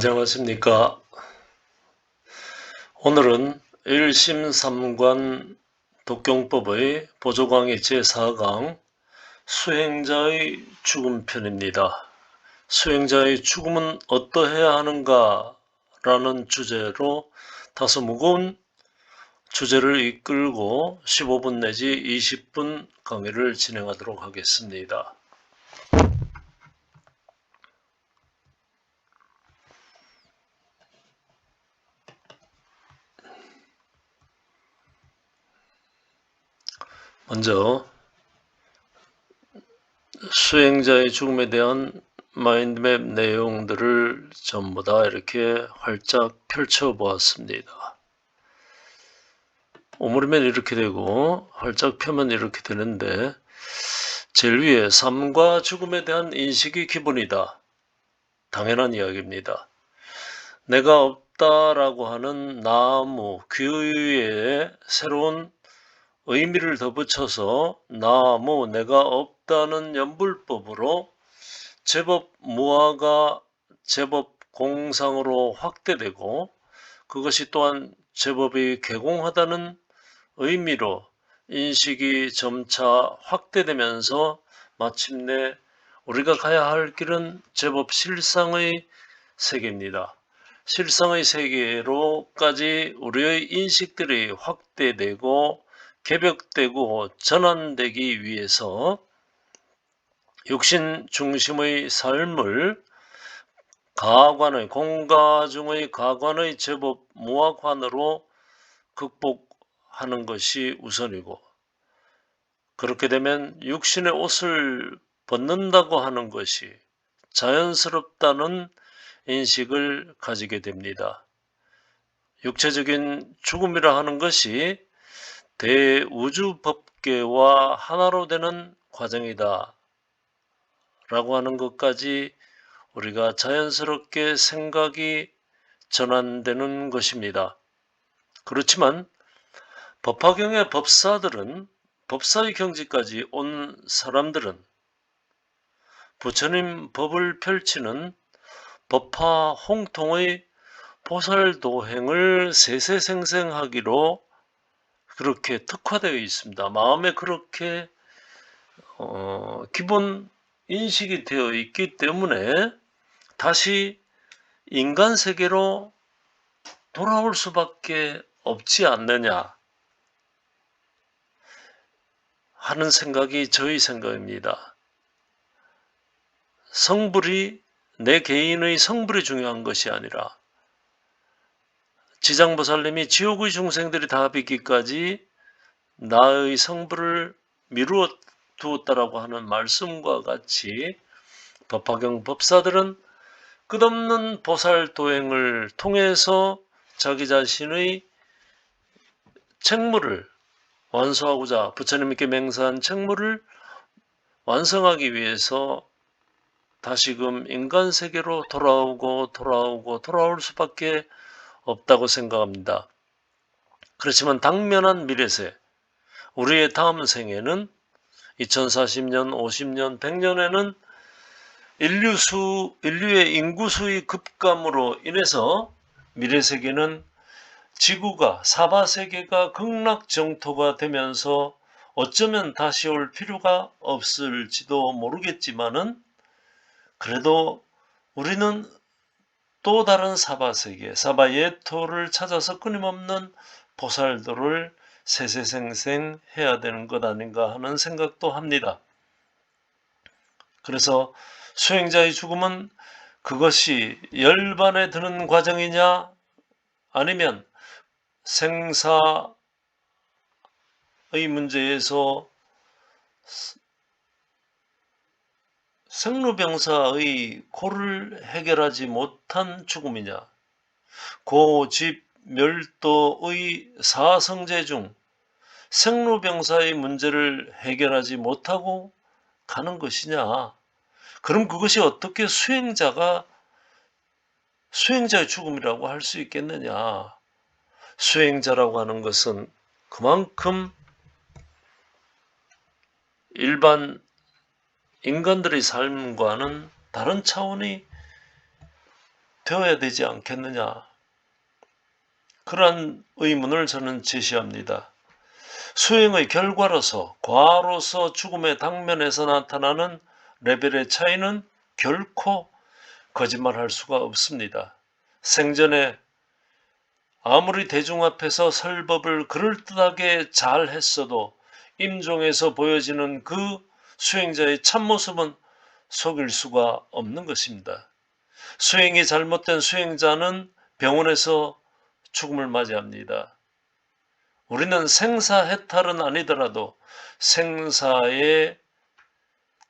안녕하십니까. 오늘은 1심 3관 독경법의 보조강의 제4강 수행자의 죽음 편입니다. 수행자의 죽음은 어떠해야 하는가 라는 주제로 다소 무거운 주제를 이끌고 15분 내지 20분 강의를 진행하도록 하겠습니다. 먼저 수행자의 죽음에 대한 마인드맵 내용들을 전부 다 이렇게 활짝 펼쳐 보았습니다. 오므리면 이렇게 되고 활짝 펴면 이렇게 되는데, 제일 위에 삶과 죽음에 대한 인식이 기본이다. 당연한 이야기입니다. 내가 없다라고 하는 나무, 귀에 새로운 의미를 더 붙여서 나무, 내가 없다는 연불법으로 제법 무아가 제법 공상으로 확대되고, 그것이 또한 제법이 개공하다는 의미로 인식이 점차 확대되면서 마침내 우리가 가야 할 길은 제법 실상의 세계입니다. 실상의 세계로까지 우리의 인식들이 확대되고 개벽되고 전환되기 위해서 육신 중심의 삶을 가관의, 공가중의 가관의 제법 무아관으로 극복하는 것이 우선이고, 그렇게 되면 육신의 옷을 벗는다고 하는 것이 자연스럽다는 인식을 가지게 됩니다. 육체적인 죽음이라 하는 것이 대우주법계와 하나로 되는 과정이다 라고 하는 것까지 우리가 자연스럽게 생각이 전환되는 것입니다. 그렇지만 법화경의 법사들은, 법사의 경지까지 온 사람들은 부처님 법을 펼치는 법화 홍통의 보살도행을 세세생생하기로 그렇게 특화되어 있습니다. 마음에 그렇게 기본 인식이 되어 있기 때문에 다시 인간 세계로 돌아올 수밖에 없지 않느냐 하는 생각이 저희 생각입니다. 성불이, 내 개인의 성불이 중요한 것이 아니라 지장보살님이 지옥의 중생들이 다 빚기까지 나의 성불을 미루어 두었다라고 하는 말씀과 같이 법화경 법사들은 끝없는 보살도행을 통해서 자기 자신의 책무를 완수하고자, 부처님께 맹세한 책무를 완성하기 위해서 다시금 인간 세계로 돌아올 수밖에 없다고 생각합니다. 그렇지만 당면한 미래세, 우리의 다음 생에는 2040년, 50년, 100년에는 인류의 인구수의 급감으로 인해서 미래세계는 지구가, 사바세계가 극락정토가 되면서 어쩌면 다시 올 필요가 없을지도 모르겠지만은, 그래도 우리는 또 다른 사바세계, 사바예토를 찾아서 끊임없는 보살도를 세세생생 해야 되는 것 아닌가 하는 생각도 합니다. 그래서 수행자의 죽음은 그것이 열반에 드는 과정이냐, 아니면 생사의 문제에서 생로병사의 고를 해결하지 못한 죽음이냐, 고집멸도의 사성제 중 생로병사의 문제를 해결하지 못하고 가는 것이냐, 그럼 그것이 어떻게 수행자의 죽음이라고 할 수 있겠느냐. 수행자라고 하는 것은 그만큼 일반 인간들의 삶과는 다른 차원의 되어야 되지 않겠느냐. 그러한 의문을 저는 제시합니다. 수행의 결과로서 과로서 죽음의 당면에서 나타나는 레벨의 차이는 결코 거짓말할 수가 없습니다. 생전에 아무리 대중 앞에서 설법을 그럴듯하게 잘 했어도 임종에서 보여지는 그 수행자의 참모습은 속일 수가 없는 것입니다. 수행이 잘못된 수행자는 병원에서 죽음을 맞이합니다. 우리는 생사해탈은 아니더라도 생사에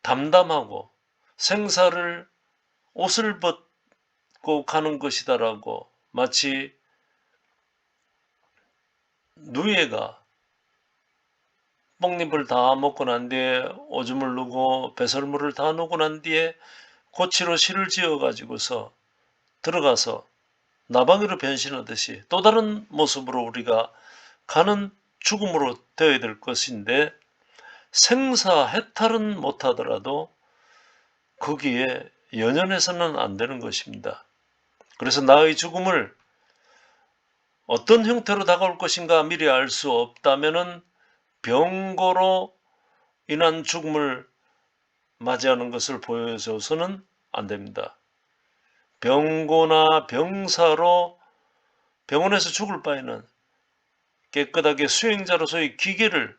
담담하고 생사를 옷을 벗고 가는 것이다라고 마치 누이가 뽕잎을 다 먹고 난 뒤에 오줌을 누고 배설물을 다 누고 난 뒤에 고치로 실을 지어 가지고서 들어가서 나방이로 변신하듯이 또 다른 모습으로 우리가 가는 죽음으로 되어야 될 것인데 생사해탈은 못하더라도 거기에 연연해서는 안 되는 것입니다. 그래서 나의 죽음을 어떤 형태로 다가올 것인가 미리 알 수 없다면은 병고로 인한 죽음을 맞이하는 것을 보여줘서는 안 됩니다. 병고나 병사로 병원에서 죽을 바에는 깨끗하게 수행자로서의 기계를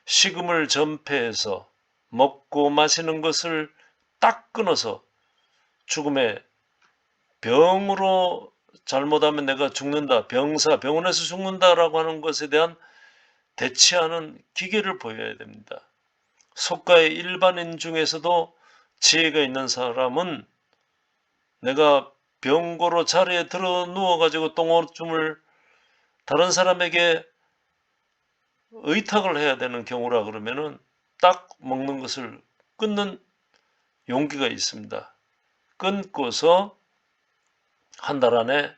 식음을 전폐해서 먹고 마시는 것을 딱 끊어서 죽음의 병으로 잘못하면 내가 죽는다, 병사, 병원에서 죽는다라고 하는 것에 대한 대치하는 기계를 보여야 됩니다. 속가의 일반인 중에서도 지혜가 있는 사람은 내가 병고로 자리에 들어 누워가지고 똥오줌을 다른 사람에게 의탁을 해야 되는 경우라 그러면은 딱 먹는 것을 끊는 용기가 있습니다. 끊고서 한 달 안에,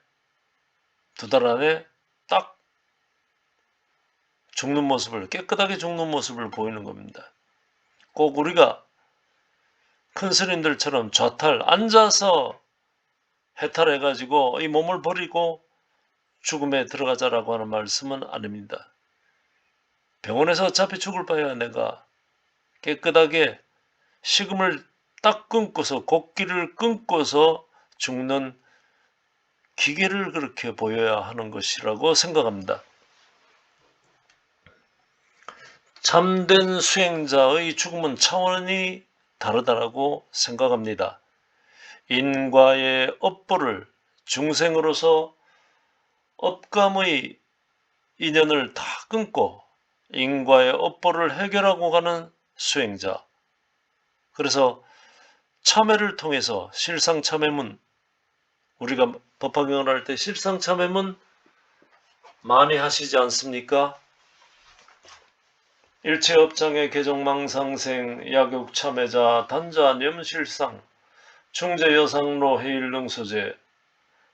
두 달 안에 딱 죽는 모습을, 깨끗하게 죽는 모습을 보이는 겁니다. 꼭 우리가 큰 스님들처럼 좌탈, 앉아서 해탈해가지고 이 몸을 버리고 죽음에 들어가자라고 하는 말씀은 아닙니다. 병원에서 어차피 죽을 바에야 내가 깨끗하게 식음을 딱 끊고서 곡기를 끊고서 죽는 기계를 그렇게 보여야 하는 것이라고 생각합니다. 참된 수행자의 죽음은 차원이 다르다고 생각합니다. 인과의 업보를 중생으로서 업감의 인연을 다 끊고 인과의 업보를 해결하고 가는 수행자. 그래서 참회를 통해서 실상참회문, 우리가 법화경을 할 때 실상참회문 많이 하시지 않습니까? 일체업장의 개종망상생 약육참회자 단자 념실상 충제여상로 해일능소제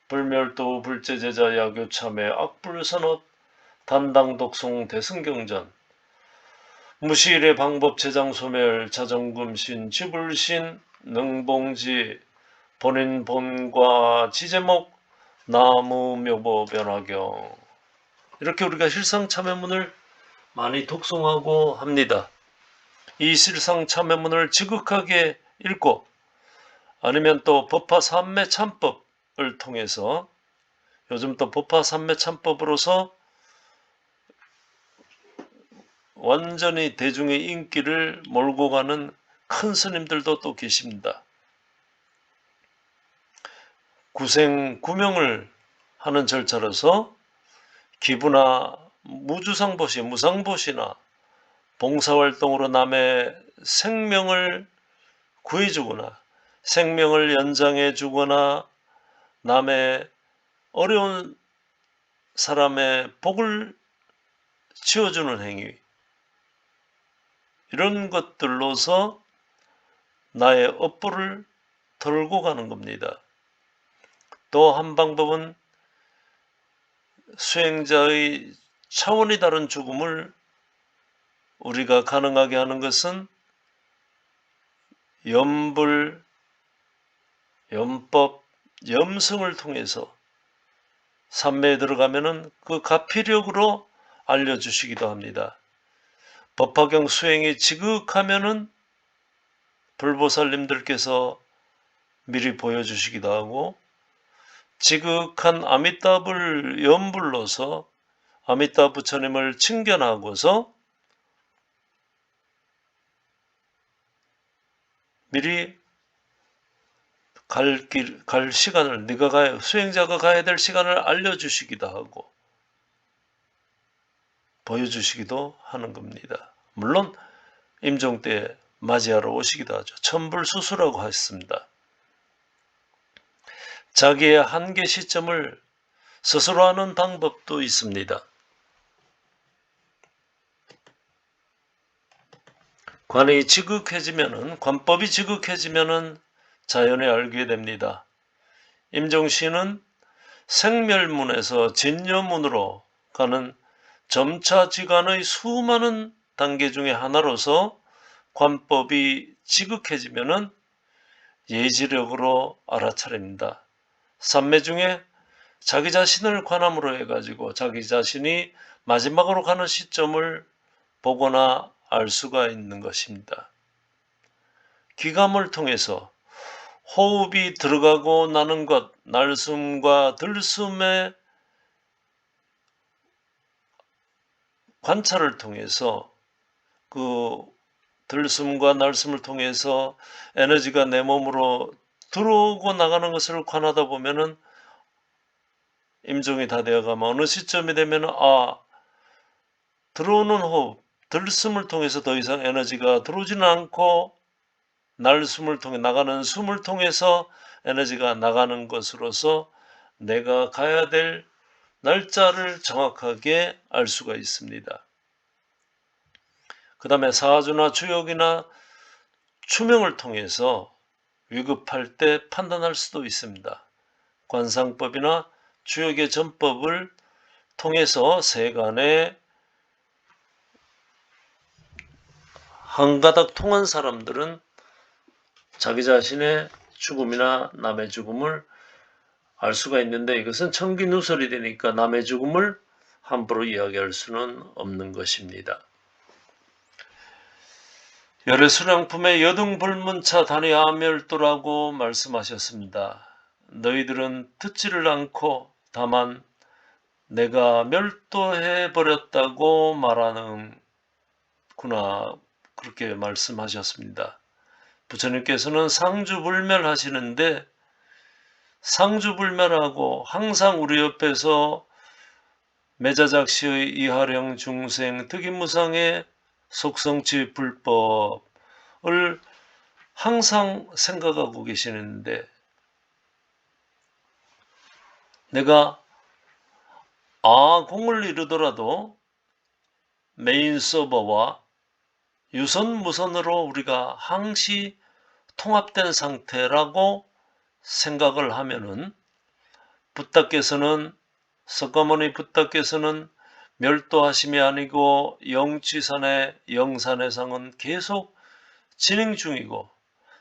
불멸도 불제제자 약유참회 악불선업 단당독송 대승경전 무시일의 방법 제장소멸 자정금신 지불신 능봉지 본인 본과 지제목 나무묘보 변화경 이렇게 우리가 실상참회문을 많이 독송하고 합니다. 이 실상참회문을 지극하게 읽고 아니면 또 법화삼매참법을 통해서 요즘 또 법화삼매참법으로서 완전히 대중의 인기를 몰고 가는 큰 스님들도 또 계십니다. 구생구명을 하는 절차로서 기부나 무주상보시, 무상보시나 봉사활동으로 남의 생명을 구해주거나 생명을 연장해주거나 남의 어려운 사람의 복을 지어주는 행위 이런 것들로서 나의 업보를 덜고 가는 겁니다. 또 한 방법은 수행자의 차원이 다른 죽음을 우리가 가능하게 하는 것은 염불, 염법, 염승을 통해서 삼매에 들어가면은 그 가피력으로 알려주시기도 합니다. 법화경 수행이 지극하면은 불보살님들께서 미리 보여주시기도 하고, 지극한 아미따불 연불로서 아미따 부처님을 칭견하고서 미리 갈 시간을, 수행자가 가야 될 시간을 알려주시기도 하고 보여주시기도 하는 겁니다. 물론 임종 때 맞이하러 오시기도 하죠. 천불수수라고 했습니다. 자기의 한계 시점을 스스로 하는 방법도 있습니다. 관이 지극해지면은, 관법이 지극해지면은 자연에 알게 됩니다. 임종시는 생멸문에서 진여문으로 가는 점차지간의 수많은 단계 중에 하나로서 관법이 지극해지면은 예지력으로 알아차립니다. 삼매 중에 자기 자신을 관함으로 해가지고 자기 자신이 마지막으로 가는 시점을 보거나 알 수가 있는 것입니다. 기감을 통해서 호흡이 들어가고 나는 것, 날숨과 들숨의 관찰을 통해서, 그 들숨과 날숨을 통해서 에너지가 내 몸으로 들어오고 나가는 것을 관하다 보면은 임종이 다 되어가면 어느 시점이 되면은 들어오는 호흡, 들숨을 통해서 더 이상 에너지가 들어오지는 않고 날숨을 통해 나가는 숨을 통해서 에너지가 나가는 것으로서 내가 가야 될 날짜를 정확하게 알 수가 있습니다. 그 다음에 사주나 주역이나 추명을 통해서 위급할 때 판단할 수도 있습니다. 관상법이나 주역의 전법을 통해서 세간에 한가닥 통한 사람들은 자기 자신의 죽음이나 남의 죽음을 알 수가 있는데, 이것은 청기누설이 되니까 남의 죽음을 함부로 이야기할 수는 없는 것입니다. 열애수량품의 여등불문차 단위아멸도라고 말씀하셨습니다. 너희들은 듣지를 않고 다만 내가 멸도해버렸다고 말하는구나, 그렇게 말씀하셨습니다. 부처님께서는 상주불멸하시는데, 상주불멸하고 항상 우리 옆에서 매자작시의 이하령 중생 득임무상의 속성치 불법을 항상 생각하고 계시는데, 내가 공을 이루더라도 메인 서버와 유선 무선으로 우리가 항시 통합된 상태라고 생각을 하면은, 석가모니 붓다께서는 멸도하심이 아니고 영취산의 영산해상은 계속 진행 중이고,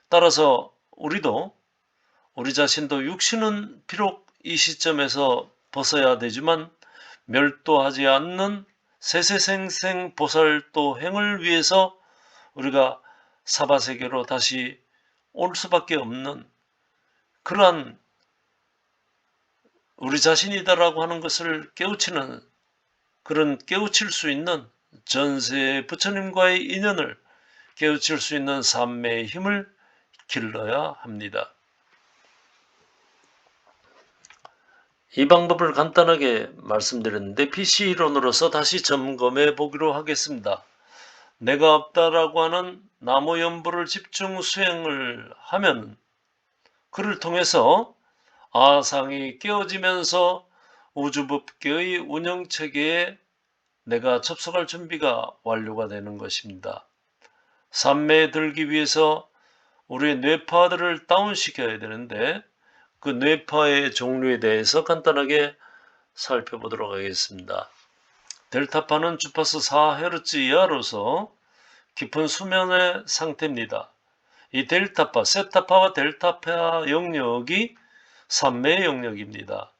따라서 우리 자신도 육신은 비록 이 시점에서 벗어야 되지만 멸도하지 않는 세세생생 보살도 행을 위해서 우리가 사바세계로 다시 올 수밖에 없는 그러한 우리 자신이다라고 하는 것을 깨우칠 수 있는, 전세 부처님과의 인연을 깨우칠 수 있는 삼매의 힘을 길러야 합니다. 이 방법을 간단하게 말씀드렸는데 PC이론으로서 다시 점검해 보기로 하겠습니다. 내가 없다라고 하는 나무연부를 집중 수행을 하면 그를 통해서 아상이 깨어지면서 우주법계의 운영체계에 내가 접속할 준비가 완료가 되는 것입니다. 삼매에 들기 위해서 우리의 뇌파들을 다운시켜야 되는데, 그 뇌파의 종류에 대해서 간단하게 살펴보도록 하겠습니다. 델타파는 주파수 4Hz 이하로서 깊은 수면의 상태입니다. 이 델타파, 세타파와 델타파 영역이 산매의 영역입니다.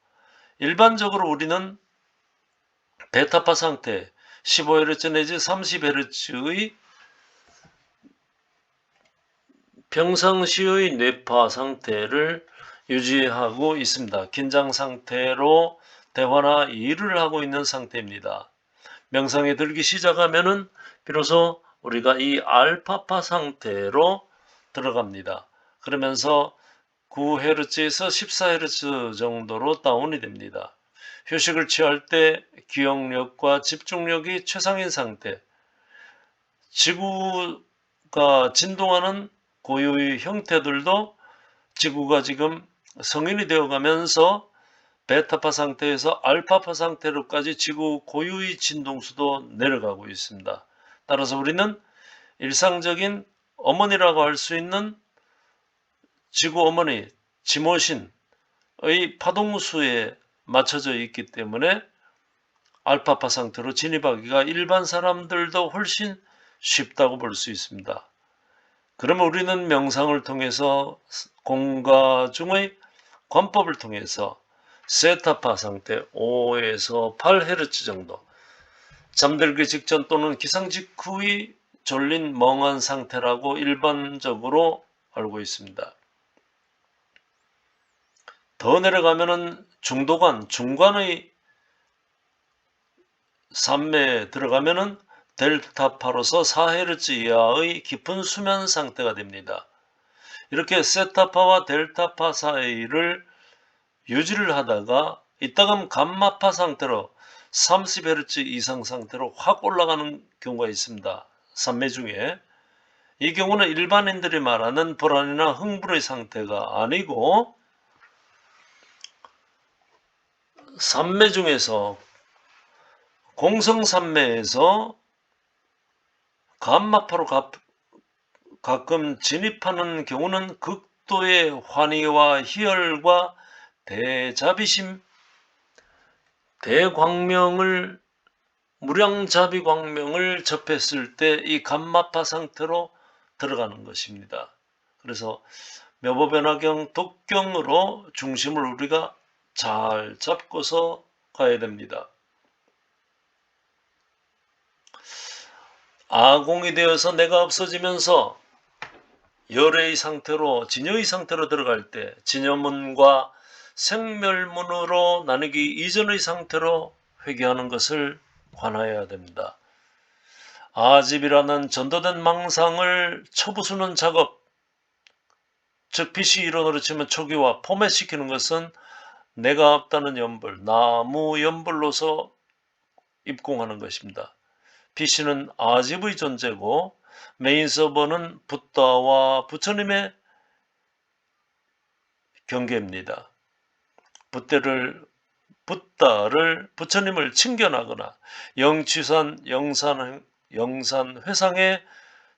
일반적으로 우리는 베타파 상태 15Hz 내지 30Hz의 평상시의 뇌파 상태를 유지하고 있습니다. 긴장 상태로 대화나 일을 하고 있는 상태입니다. 명상에 들기 시작하면은 비로소 우리가 이 알파파 상태로 들어갑니다. 그러면서 9Hz에서 14Hz 정도로 다운이 됩니다. 휴식을 취할 때 기억력과 집중력이 최상인 상태, 지구가 진동하는 고유의 형태들도 지구가 지금 성인이 되어가면서 베타파 상태에서 알파파 상태로까지 지구 고유의 진동수도 내려가고 있습니다. 따라서 우리는 일상적인 어머니라고 할 수 있는 지구 어머니, 지모신의 파동수에 맞춰져 있기 때문에 알파파 상태로 진입하기가 일반 사람들도 훨씬 쉽다고 볼 수 있습니다. 그러면 우리는 명상을 통해서 공과 중의 관법을 통해서 세타파 상태 5에서 8Hz 정도, 잠들기 직전 또는 기상 직후의 졸린 멍한 상태라고 일반적으로 알고 있습니다. 더 내려가면은 중도관, 중간의 산매에 들어가면은 델타파로서 4Hz 이하의 깊은 수면 상태가 됩니다. 이렇게 세타파와 델타파 사이를 유지를 하다가 이따금 감마파 상태로 30Hz 이상 상태로 확 올라가는 경우가 있습니다. 산매 중에. 이 경우는 일반인들이 말하는 불안이나 흥분의 상태가 아니고 산매 중에서 공성산매에서 감마파로 가끔 진입하는 경우는 극도의 환희와 희열과 대자비심, 대광명을 무량자비광명을 접했을 때 이 감마파 상태로 들어가는 것입니다. 그래서 묘보변화경 독경으로 중심을 우리가 잘 잡고서 가야 됩니다. 아공이 되어서 내가 없어지면서 열의 상태로 진여의 상태로 들어갈 때 진여문과 생멸문으로 나누기 이전의 상태로 회귀하는 것을 관하여야 됩니다. 아집이라는 전도된 망상을 쳐부수는 작업, 즉 PC 이론으로 치면 초기화, 포맷시키는 것은 내가 없다는 연불, 나무 연불로서 입공하는 것입니다. PC는 아집의 존재고 메인 서버는 붓다와 부처님의 경계입니다. 붓다를 부처님을 칭견하거나 영취산, 영산 회상에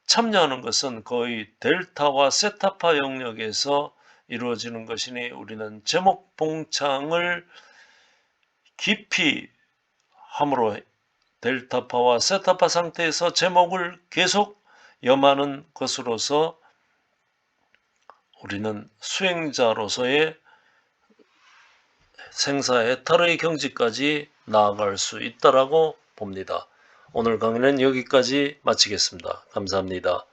참여하는 것은 거의 델타와 세타파 영역에서 이루어지는 것이니 우리는 제목 봉창을 깊이 함으로 델타파와 세타파 상태에서 제목을 계속 염하는 것으로서 우리는 수행자로서의 생사해탈의 경지까지 나아갈 수 있다라고 봅니다. 오늘 강의는 여기까지 마치겠습니다. 감사합니다.